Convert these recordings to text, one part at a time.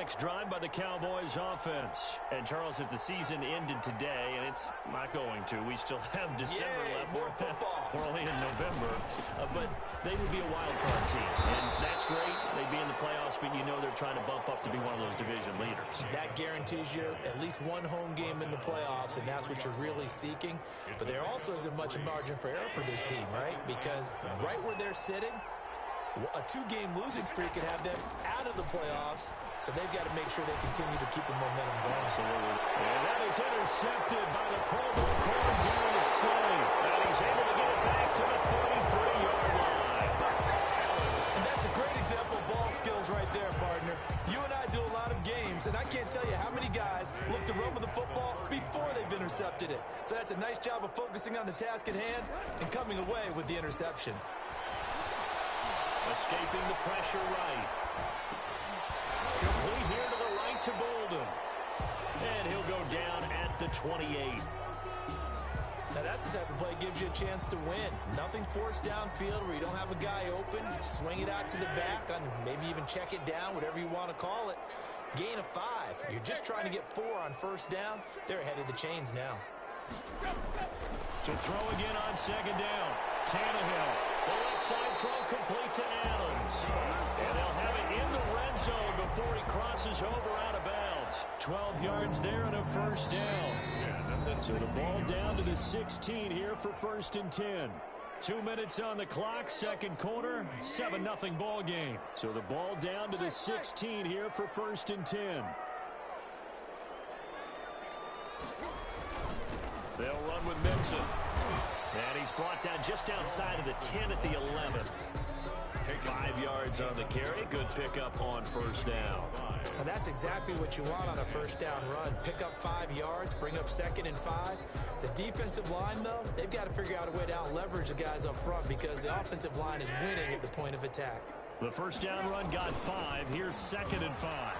next drive by the Cowboys offense. And, Charles, if the season ended today, and it's not going to, we still have December left. More football. We're only in November. But they would be a wild card team. And that's great. They'd be in the playoffs, but you know they're trying to bump up to be one of those division leaders. That guarantees you at least one home game in the playoffs, and that's what you're really seeking. But there also isn't much margin for error for this team, right? Because right where they're sitting, a two-game losing streak could have them out of the playoffs, so they've got to make sure they continue to keep the momentum going. Absolutely. And that is intercepted by the Pro Bowl corner down the slate. And he's able to get it back to the 33-yard line. And that's a great example of ball skills right there, partner. You and I do a lot of games, and I can't tell you how many guys look to run with the football before they've intercepted it. So that's a nice job of focusing on the task at hand and coming away with the interception. Escaping the pressure right. Complete here to the right to Golden. And he'll go down at the 28. Now that's the type of play that gives you a chance to win. Nothing forced downfield where you don't have a guy open. Swing it out to the back, and maybe even check it down, whatever you want to call it. Gain of 5. You're just trying to get 4 on first down. They're ahead of the chains now. To throw again on second down. Tannehill. The left side throw complete to Adams. And they'll have it in the red zone before he crosses over out of bounds. 12 yards there and a first down. So the ball down to the 16 here for 1st and 10. 2 minutes on the clock, second quarter, 7-0 ball game. So the ball down to the 16 here for 1st and 10. They'll run with Mixon. And he's brought down just outside of the 10 at the 11. 5 yards on the carry. Good pickup on first down. And that's exactly what you want on a first down run. Pick up 5 yards, bring up 2nd and 5. The defensive line, though, they've got to figure out a way to out-leverage the guys up front because the offensive line is winning at the point of attack. The first down run got 5. Here's 2nd and 5.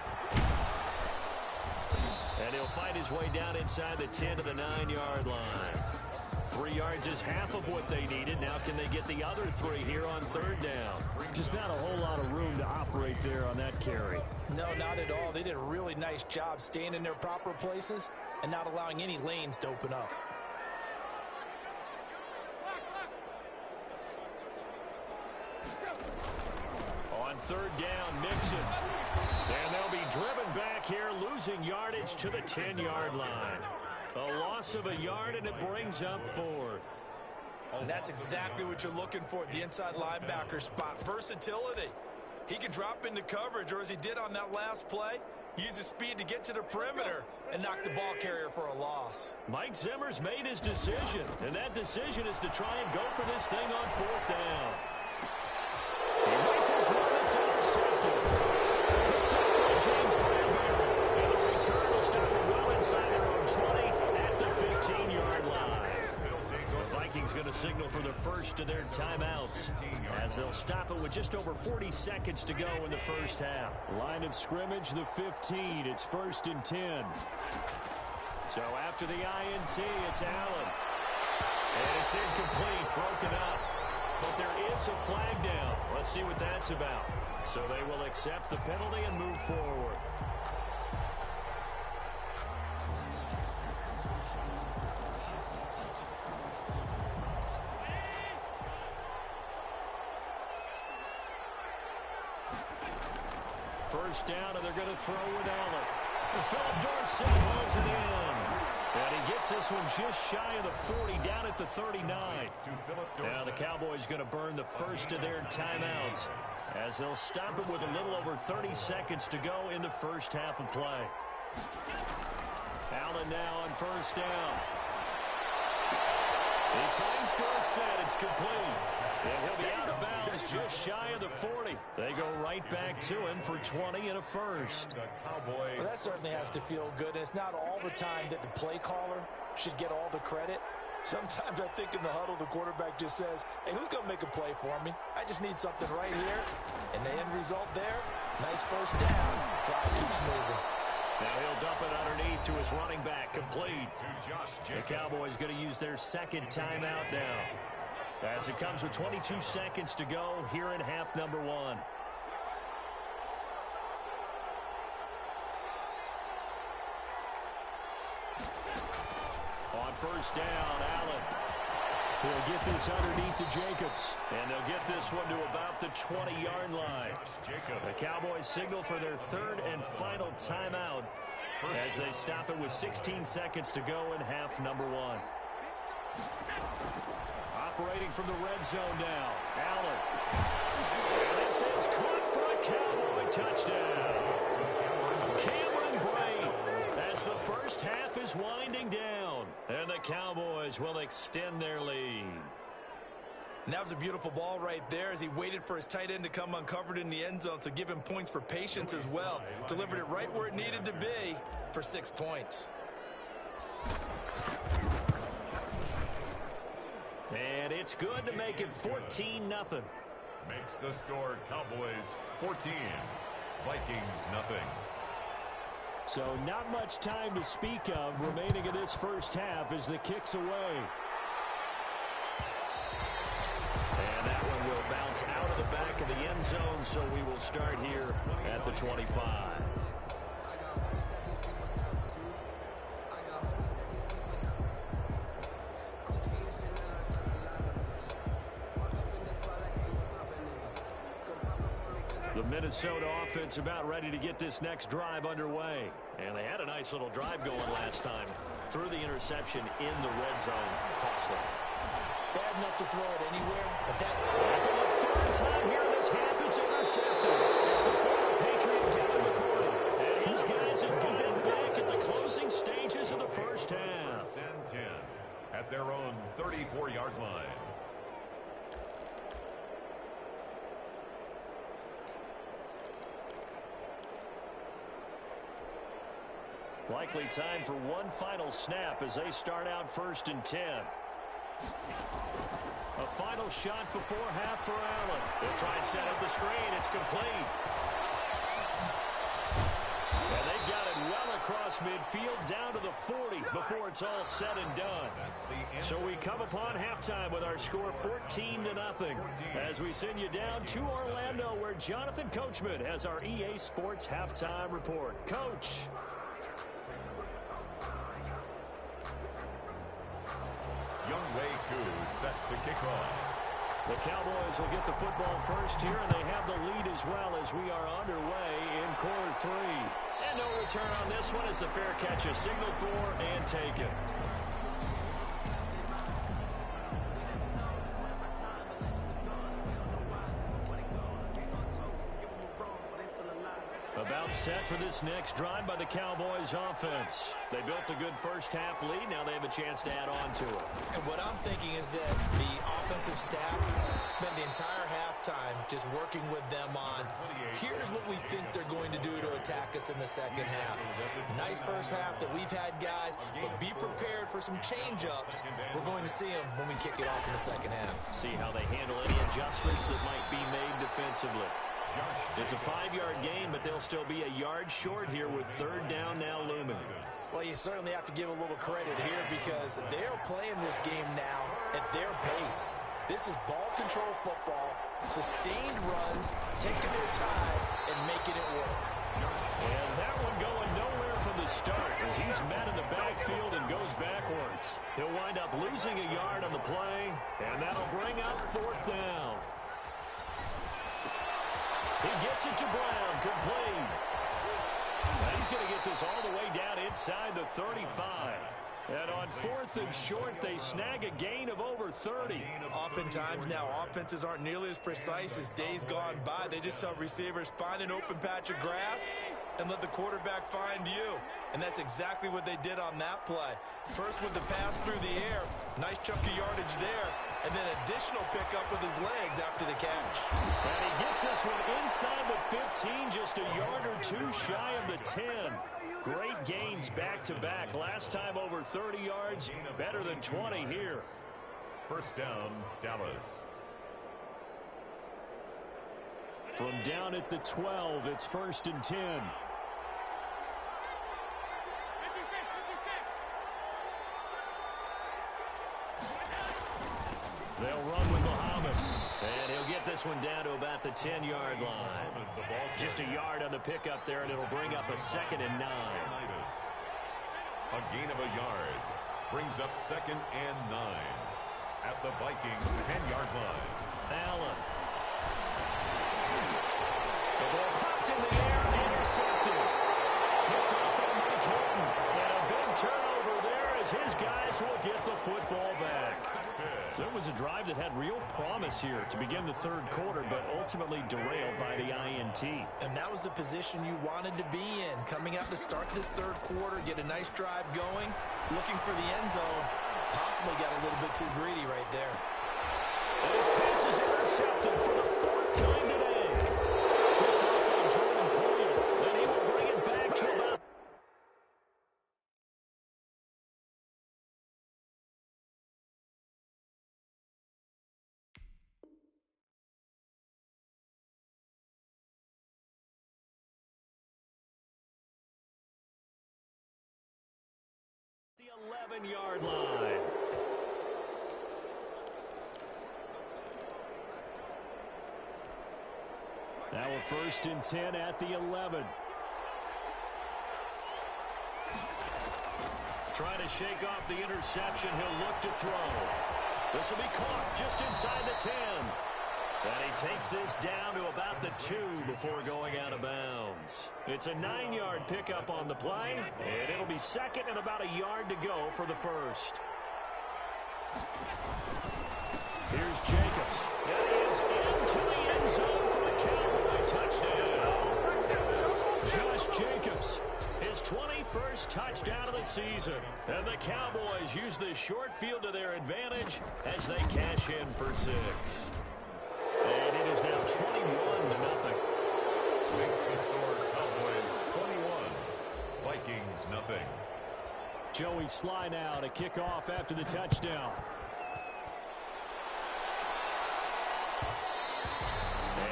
And he'll fight his way down inside the 10 to the 9-yard line. 3 yards is half of what they needed. Now can they get the other 3 here on third down? Just not a whole lot of room to operate there on that carry. No, not at all. They did a really nice job staying in their proper places and not allowing any lanes to open up. On third down, Mixon. And they'll be driven back here, losing yardage to the 10-yard line. A loss of a yard, and it brings up 4th. And that's exactly what you're looking for at the inside linebacker spot. Versatility. He can drop into coverage, or as he did on that last play, use his speed to get to the perimeter and knock the ball carrier for a loss. Mike Zimmer's made his decision, and that decision is to try and go for this thing on 4th down. He rifles one, it's intercepted. Picked up by James Bradbury. And the return will stop it well inside their own 20 at the 15-yard line. The Vikings going to signal for the first of their timeouts as they'll stop it with just over 40 seconds to go in the first half. Line of scrimmage, the 15. It's 1st and 10. So after the INT, it's Allen. And it's incomplete, broken up. But there is a flag down. Let's see what that's about. So they will accept the penalty and move forward. First down, and they're going to throw with Allen. Philip Dorsett hauls it in. And he gets this one just shy of the 40, down at the 39. Now the Cowboys going to burn the first of their timeouts as they'll stop it with a little over 30 seconds to go in the first half of play. Allen now on first down. He finds Dorsett. It's complete. And he'll be out of bounds just shy of the 40. They go right back to him for 20 and a first. Well, that certainly has to feel good. And it's not all the time that the play caller should get all the credit. Sometimes I think in the huddle, the quarterback just says, hey, who's going to make a play for me? I just need something right here. And the end result there, nice first down. Drive keeps moving. Now he'll dump it underneath to his running back, complete. The Cowboys going to use their second timeout now, as it comes with 22 seconds to go here in half number 1. first down. Allen. He'll get this underneath to Jacobs. And they'll get this one to about the 20-yard line. The Cowboys signal for their third and final timeout as they stop it with 16 seconds to go in half number one. Operating from the red zone now. Allen. And this is caught for a Cowboy touchdown. Cameron Brate, as the first half is winding down. And the Cowboys will extend their lead. And that was a beautiful ball right there as he waited for his tight end to come uncovered in the end zone, so give him points for patience as well. Delivered it right where it needed to be for 6 points. And it's good to make it 14-0. Makes the score Cowboys 14, Vikings nothing. So not much time to speak of remaining in this first half as the kick's away. And that one will bounce out of the back of the end zone, so we will start here at the 25. The Minnesota offense about ready to get this next drive underway. And they had a nice little drive going last time. Threw the interception in the red zone. Costly. Bad enough to throw it anywhere, but that... For the third time here in this half, it's intercepted. It's the former Patriot Devin McCourty. And these guys have got it back at the closing stages of the first half. First and 10 at their own 34-yard line. Likely time for one final snap as they start out 1st and 10. A final shot before half for Allen. They'll try and set up the screen. It's complete. And they've got it well across midfield down to the 40 before it's all said and done. So we come upon halftime with our score 14-0 as we send you down to Orlando where Jonathan Coachman has our EA Sports halftime report. Coach. Younghoe Koo set to kick off. The Cowboys will get the football first here, and they have the lead as well as we are underway in quarter 3. And no return on this one as the fair catch is signaled for and taken. About set for this next drive by the Cowboys offense. They built a good first half lead. Now they have a chance to add on to it. And what I'm thinking is that the offensive staff spent the entire halftime just working with them on, here's what we think they're going to do to attack us in the second half. Nice first half that we've had, guys, but be prepared for some change-ups. We're going to see them when we kick it off in the second half. See how they handle any adjustments that might be made defensively. It's a 5-yard gain, but they'll still be a yard short here with third down now looming. Well, you certainly have to give a little credit here because they're playing this game now at their pace. This is ball control football, sustained runs, taking their time, and making it work. And that one going nowhere from the start as he's met in the backfield and goes backwards. He'll wind up losing a yard on the play, and that'll bring up 4th down. He gets it to Brown, complete. Now he's going to get this all the way down inside the 35. And on 4th and short, they snag a gain of over 30. Oftentimes now, offenses aren't nearly as precise as days gone by. They just tell receivers, find an open patch of grass and let the quarterback find you. And that's exactly what they did on that play. First with the pass through the air, nice chunk of yardage there, and then additional pickup with his legs after the catch. And he gets this one inside the 15, just a yard or two shy of the 10. Great gains back-to-back. Last time over 30 yards, better than 20 here. First down, Dallas. From down at the 12, it's 1st and 10. They'll run with Muhammad. And he'll get this one down to about the 10-yard line. Just a yard on the pickup there, and it'll bring up a 2nd and 9. A gain of a yard. Brings up 2nd and 9 at the Vikings 10-yard line. Allen. The ball popped in the air, intercepted. Picked off by Mike Hilton. And a big turnover there as his guys will get the football back. So it was a drive that had real promise here to begin the third quarter, but ultimately derailed by the INT. And that was the position you wanted to be in. Coming out to start this third quarter, get a nice drive going, looking for the end zone. Possibly got a little bit too greedy right there. And his pass is intercepted for the fourth time today. Picked off by Jordan Poole. Then he will bring it back to about the 11-yard line. Now a 1st and 10 at the 11. Trying to shake off the interception. He'll look to throw. This will be caught just inside the 10. And he takes this down to about the 2 before going out of bounds. It's a 9-yard pickup on the play, and it'll be 2nd and about a yard to go for the 1st. Here's Jacobs. And he is into the end zone for a Cowboy touchdown. Josh Jacobs, his 21st touchdown of the season. And the Cowboys use this short field to their advantage as they cash in for 6. And it is now 21-0. Makes the score Cowboys 21, Vikings nothing. Joey Sly now to kick off after the touchdown.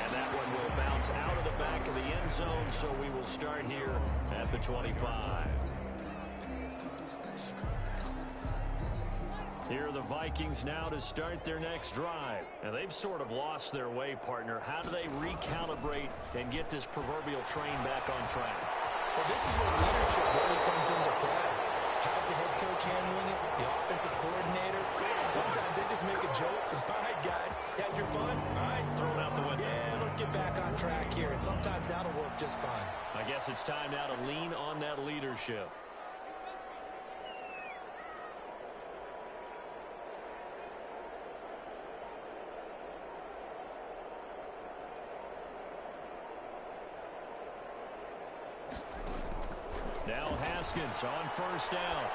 And that one will bounce out of the back of the end zone, so we will start here at the 25. Here are the Vikings now to start their next drive. And they've sort of lost their way, partner. How do they recalibrate and get this proverbial train back on track? Well, this is where leadership really comes into play. How's the head coach handling it? The offensive coordinator? Sometimes they just make a joke. All right, guys, had your fun? All right, Throw it out the window. yeah, let's get back on track here. And sometimes that'll work just fine. I guess it's time now to lean on that leadership. Now Haskins on 1st down.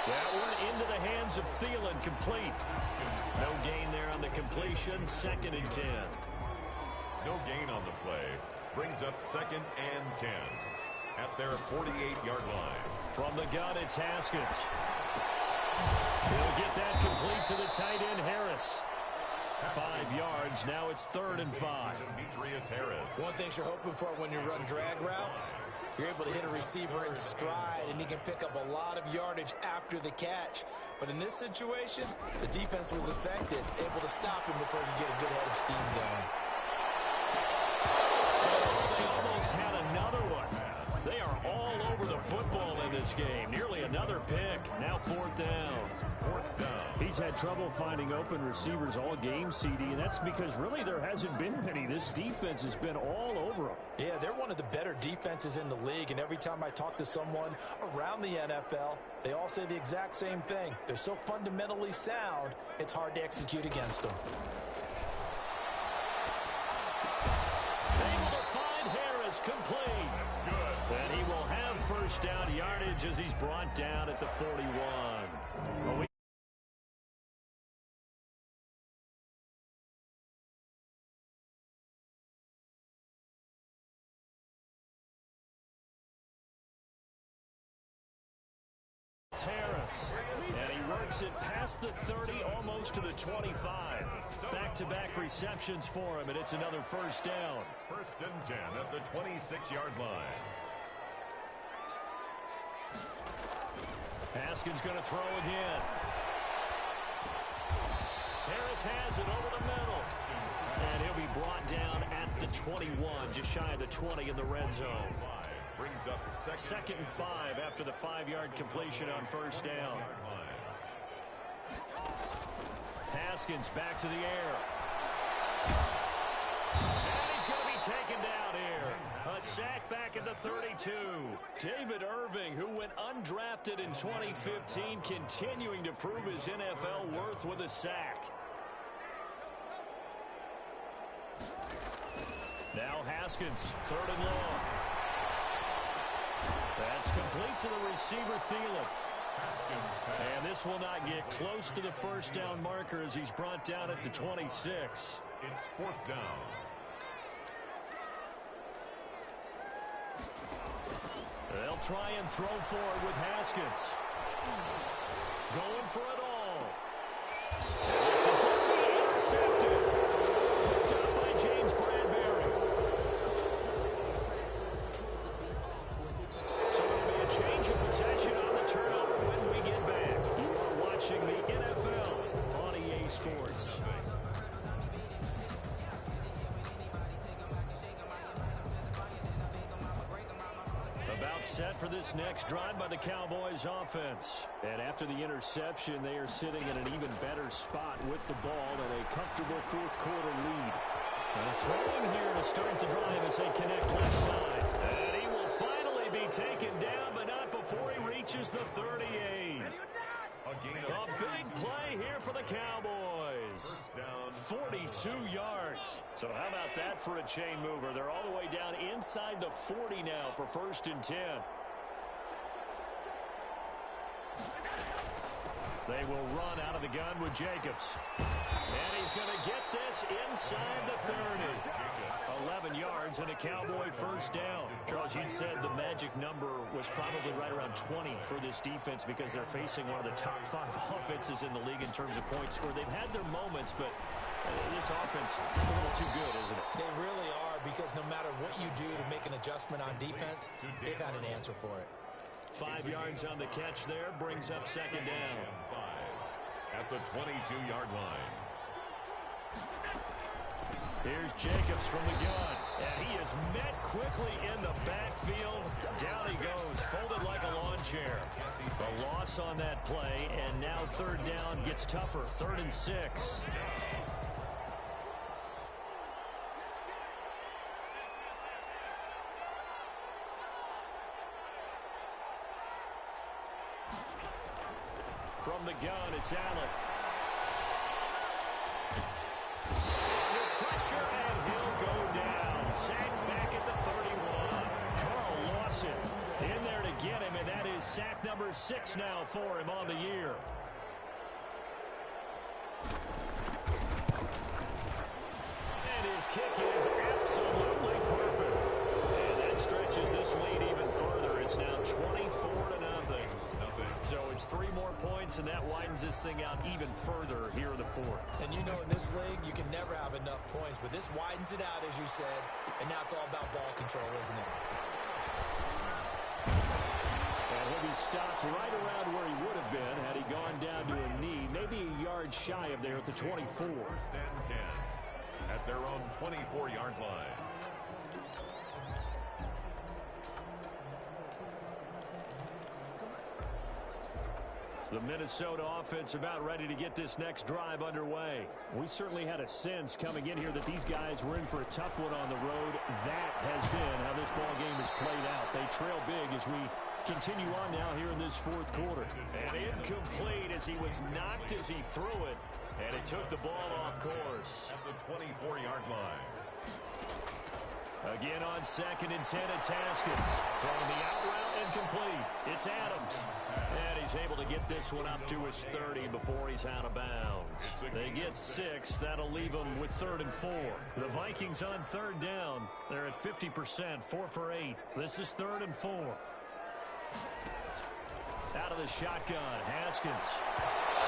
That one into the hands of Thielen, complete. No gain there on the completion, 2nd and 10. No gain on the play. Brings up 2nd and 10 at their 48-yard line. From the gun, it's Haskins. He'll get that complete to the tight end, Harris. 5 yards, now it's 3rd and 5. Demetrius Harris. One thing you're hoping for when you run drag routes, you're able to hit a receiver in stride, and he can pick up a lot of yardage after the catch. But in this situation, the defense was effective, able to stop him before he could get a good head of steam going. Oh, they almost had another one. They are all over the football in this game. Nearly another pick. Now 4th down. 4th down. He's had trouble finding open receivers all game, CD, and that's because really there hasn't been many. This defense has been all over them. Yeah, they're one of the better defenses in the league, and every time I talk to someone around the NFL, they all say the exact same thing. They're so fundamentally sound, it's hard to execute against them. Able to find Harris, complete. That's good. And he will have 1st down yardage as he's brought down at the 41. Well, Harris, and he works it past the 30, almost to the 25. Back-to-back receptions for him, and it's another 1st down. 1st and 10 at the 26-yard line. Haskins going to throw again. Harris has it over the middle. And he'll be brought down at the 21, just shy of the 20 in the red zone. Brings up Second and 5 after the 5-yard completion on first down. Haskins back to the air. And he's going to be taken down here. A sack back at the 32. David Irving, who went undrafted in 2015, continuing to prove his NFL worth with a sack. Now Haskins, third and long. That's complete to the receiver, Thielen. And this will not get close to the first down marker as he's brought down at the 26. It's fourth down. They'll try and throw forward with Haskins. Going for it all. And this is going to be intercepted. Picked up by James Bradbury. So it'll be a change of possession on the turnover when we get back. You are watching the NFL on EA Sports. About set for this next drive by the Cowboys offense. And after the interception, they are sitting in an even better spot with the ball and a comfortable fourth quarter lead. Throwing here to start the drive as they connect left side. And he will finally be taken down, but not before he reaches the 38. A big play here for the Cowboys. 42 yards. So how about that for a chain mover? They're all the way down inside the 40 now for first and 10. They will run out of the gun with Jacobs. And he's going to get this inside the 30. 11 yards and a Cowboy first down. Charles, you'd said the magic number was probably right around 20 for this defense because they're facing one of the top 5 offenses in the league in terms of points scored. They've had their moments, but this offense just a little too good, isn't it? They really are, because no matter what you do to make an adjustment on defense, they've had an answer for it. 5 yards on the catch there, brings up second down. At the 22-yard line. Here's Jacobs from the gun, and he is met quickly in the backfield. Down he goes, folded like a lawn chair. The loss on that play, and now third down gets tougher, 3rd and 6. From the gun, it's Allen. Under pressure, and he'll go down. Sacked back at the 31. Carl Lawson in there to get him, and that is sack number 6 now for him on the year. And his kick is absolutely perfect. And that stretches this lead even further. It's now 24-0. So it's 3 more points, and that widens this thing out even further here in the 4th. And you know, in this league, you can never have enough points, but this widens it out, as you said, and now it's all about ball control, isn't it? And he'll be stopped right around where he would have been had he gone down to a knee, maybe a yard shy of there at the 24. First and 10 at their own 24-yard line. The Minnesota offense about ready to get this next drive underway. We certainly had a sense coming in here that these guys were in for a tough one on the road. That has been how this ball game has played out. They trail big as we continue on now here in this 4th quarter. And incomplete as he was knocked as he threw it. And it took the ball off course. At the 24-yard line. Again on 2nd and 10, it's Haskins. Throwing the out route and complete. It's Adams. And he's able to get this one up to his 30 before he's out of bounds. They get 6. That'll leave them with 3rd and 4. The Vikings on 3rd down. They're at 50%, 4 for 8. This is 3rd and 4. Out of the shotgun, Haskins.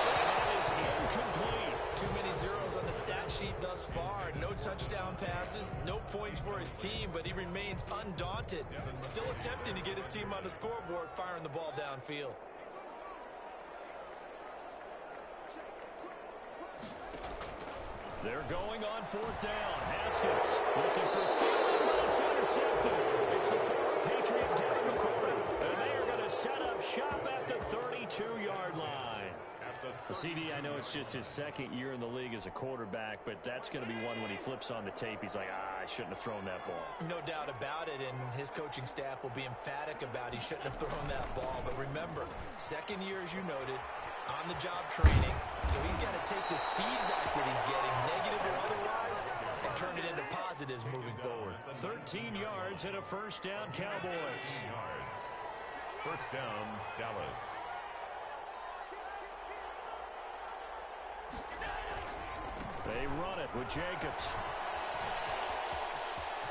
That is incomplete. Too many zeros on the stat sheet thus far. No touchdown passes, no points for his team, but he remains undaunted. Still attempting to get his team on the scoreboard, firing the ball downfield. They're going on 4th down. Haskins looking for Thielen, but it's intercepted. It's the former Patriot Devin 32-yard line. The CD, I know it's just his second year in the league as a quarterback, but that's going to be one when he flips on the tape, he's like, I shouldn't have thrown that ball. No doubt about it, and his coaching staff will be emphatic about he shouldn't have thrown that ball. But remember, second year, as you noted, on-the-job training, so he's got to take this feedback that he's getting, negative or otherwise, and turn it into positives moving forward. 13 yards and a first down, Cowboys. First down, Dallas. They run it with Jacobs.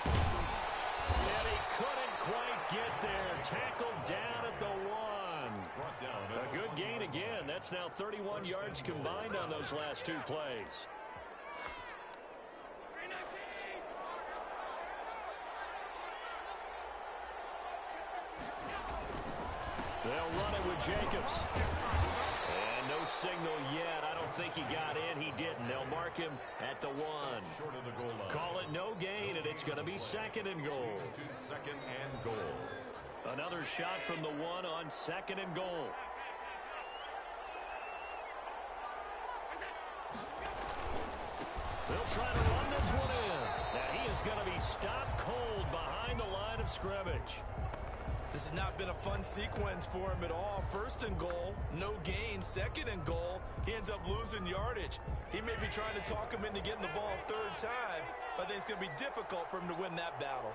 And he couldn't quite get there. Tackled down at the 1. A good gain again. That's now 31 yards combined on those last two plays. They'll run it with Jacobs. And no signal yet. I don't think he got in. He didn't. They'll mark him at the 1. Short of the goal line. Call it no gain, and it's going to be second and goal. Second and goal. Another shot from the 1 on second and goal. They'll try to run this one in. And he is going to be stopped cold behind the line of scrimmage. This has not been a fun sequence for him at all. First and goal, no gain. Second and goal, he ends up losing yardage. He may be trying to talk him into getting the ball third time, but I think it's going to be difficult for him to win that battle.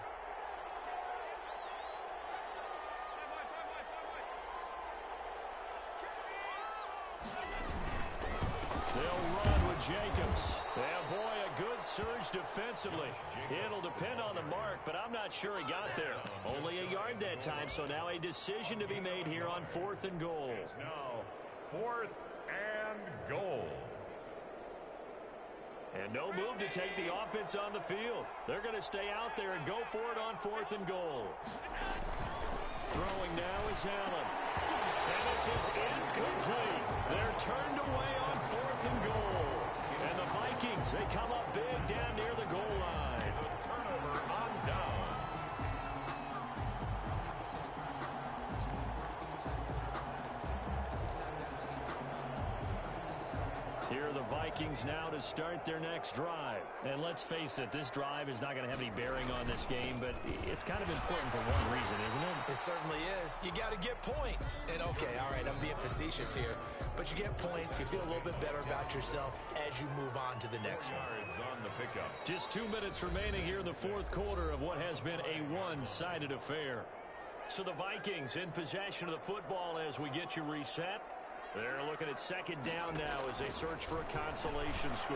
They'll run with Jacobs. And boy, a good surge defensively. It'll depend on the mark, but I'm not sure he got there. Only a yard that time, so now a decision to be made here on 4th and goal. Now, 4th and goal. And no move to take the offense on the field. They're going to stay out there and go for it on 4th and goal. Throwing now is Allen. And this is incomplete. They're turned away on 4th and goal. And the Vikings, they come up big down near the goal line. The turnover on down. Here are the Vikings now to start their next drive. And let's face it, this drive is not going to have any bearing on this game, but it's kind of important for one reason, isn't it? It certainly is. You got to get points. And okay, all right, I'm being facetious here, but you get points, you feel a little bit better about yourself as you move on to the next one. Yards on the pickup. Just 2 minutes remaining here in the 4th quarter of what has been a one-sided affair. So the Vikings in possession of the football as we get you reset. They're looking at second down now as they search for a consolation score.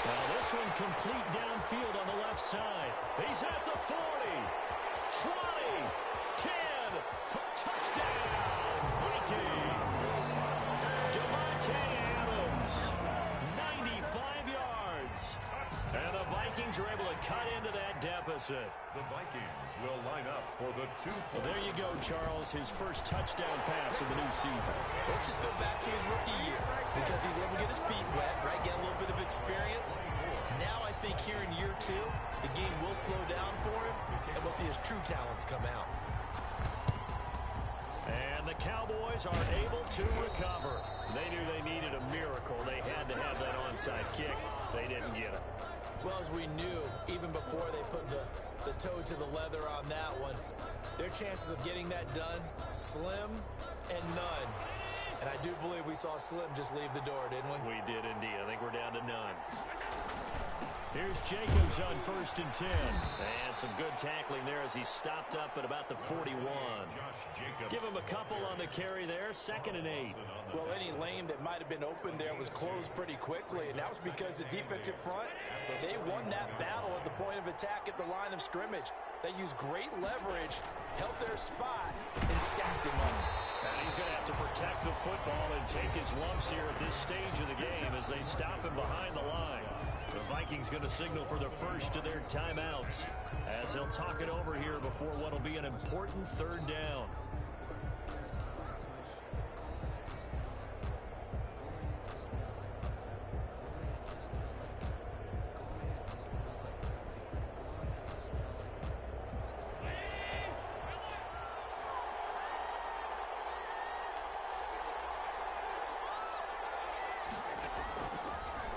Now this one complete downfield on the left side. He's at the 40, 20, 10, touchdown, Vikings. Devontae Adams, 95 yards. And the Vikings are able to cut into that deficit. The Vikings will line up for the 2 Well, there you go, Charles. His first touchdown pass of the new season. Let's just go back to his rookie year because he's able to get his feet wet, right? Get a little bit of experience. Now I think here in year 2, the game will slow down for him, and we'll see his true talents come out. And the Cowboys are able to recover. They knew they needed a miracle. They had to have that onside kick. They didn't get it. Well, as we knew, even before they put the toe to the leather on that one, their chances of getting that done, slim and none. And I do believe we saw Slim just leave the door, didn't we? We did indeed. I think we're down to none. Here's Jacobs on 1st and 10. And some good tackling there as he stopped up at about the 41. Give him a couple on the carry there. 2nd and 8. Well, any lane that might have been open there was closed pretty quickly, and that was because the defensive front, they won that battle at the point of attack at the line of scrimmage. They used great leverage, held their spot, and stacked him up. And he's going to have to protect the football and take his lumps here at this stage of the game as they stop him behind the line. The Vikings going to signal for the first of their timeouts as they'll talk it over here before what will be an important 3rd down.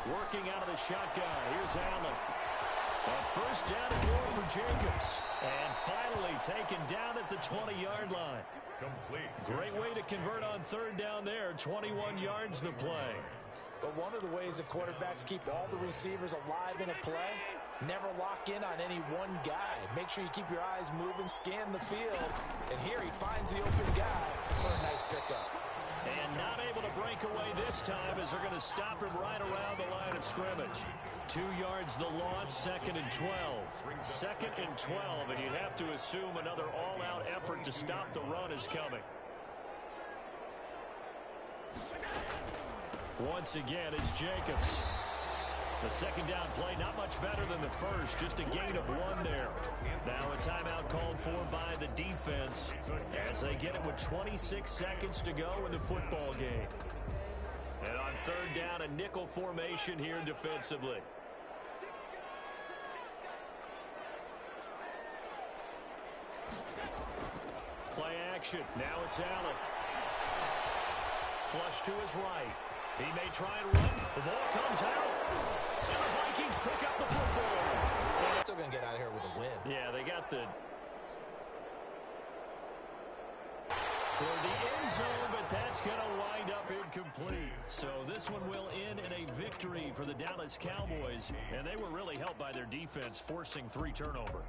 Working out of the shotgun. Here's Allen. A first down and goal for Jacobs. And finally taken down at the 20-yard line. Complete. Great way to convert on third down there. 21 yards the play. But one of the ways that quarterbacks keep all the receivers alive in a play, never lock in on any one guy. Make sure you keep your eyes moving, scan the field. And here he finds the open guy for a nice pickup. And not able to break away this time as they're going to stop him right around the line of scrimmage. 2 yards the loss, 2nd and 12. 2nd and 12, and you'd have to assume another all-out effort to stop the run is coming. Once again, it's Jacobs. The second down play, not much better than the first, just a gain of 1 there. Now a timeout called for by the defense as they get it with 26 seconds to go in the football game. And on third down, a nickel formation here defensively. Play action. Now it's Allen. Flush to his right. He may try and run. The ball comes out. And the Vikings pick up the football. They're still going to get out of here with a win. Yeah, they got the toward the end zone, but that's going to wind up incomplete. So this one will end in a victory for the Dallas Cowboys, and they were really helped by their defense forcing 3 turnovers.